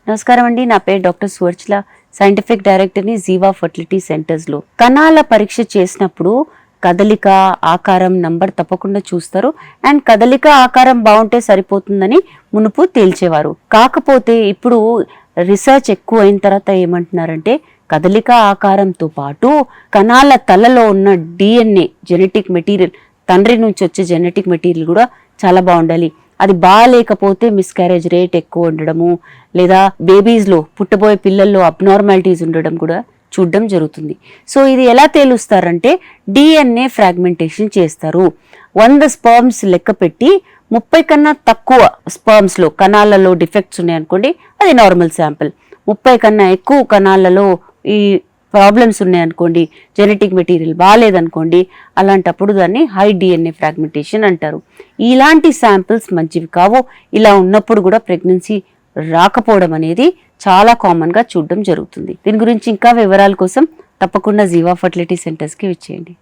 నమస్కారం అండి. నా పేరు డాక్టర్ సువర్చల, సైంటిఫిక్ డైరెక్టర్ని జీవా ఫర్టిలిటీ సెంటర్స్లో. కణాల పరీక్ష చేసినప్పుడు కదలిక, ఆకారం, నంబర్ తప్పకుండా చూస్తారు. అండ్ కదలిక, ఆకారం బాగుంటే సరిపోతుందని మునుపు తేల్చేవారు. కాకపోతే ఇప్పుడు రీసెర్చ్ ఎక్కువ అయిన తర్వాత ఏమంటున్నారంటే కదలిక, ఆకారంతో పాటు కణాల తలలో ఉన్న DNA జెనెటిక్ మెటీరియల్, తండ్రి నుంచి వచ్చే జెనెటిక్ మెటీరియల్ కూడా చాలా బాగుండాలి. అది బాగాలేకపోతే మిస్క్యారేజ్ రేట్ ఎక్కువ ఉండడము, లేదా బేబీస్లో పుట్టబోయే పిల్లల్లో అబ్నార్మాలిటీస్ ఉండడం కూడా చూడడం జరుగుతుంది. సో ఇది ఎలా తేలుస్తారంటే DNA ఫ్రాగ్మెంటేషన్ చేస్తారు. 100 స్పర్మ్స్ లెక్క పెట్టి 30 కన్నా తక్కువ స్పర్మ్స్లో కణాలలో డిఫెక్ట్స్ ఉన్నాయనుకోండి, అది నార్మల్ శాంపిల్. 30 కన్నా ఎక్కువ కణాలలో ఈ ప్రాబ్లమ్స్ ఉన్నాయనుకోండి, జెనెటిక్ మెటీరియల్ బాగాలేదనుకోండి, అలాంటప్పుడు దాన్ని హై DNA ఫ్రాగ్మెంటేషన్ అంటారు. ఇలాంటి శాంపిల్స్ మంచివి కావు. ఇలా ఉన్నప్పుడు కూడా ప్రెగ్నెన్సీ రాకపోవడం అనేది చాలా కామన్గా చూడడం జరుగుతుంది. దీని గురించి ఇంకా వివరాల కోసం తప్పకుండా జీవా ఫర్టిలిటీ సెంటర్స్కి వచ్చేయండి.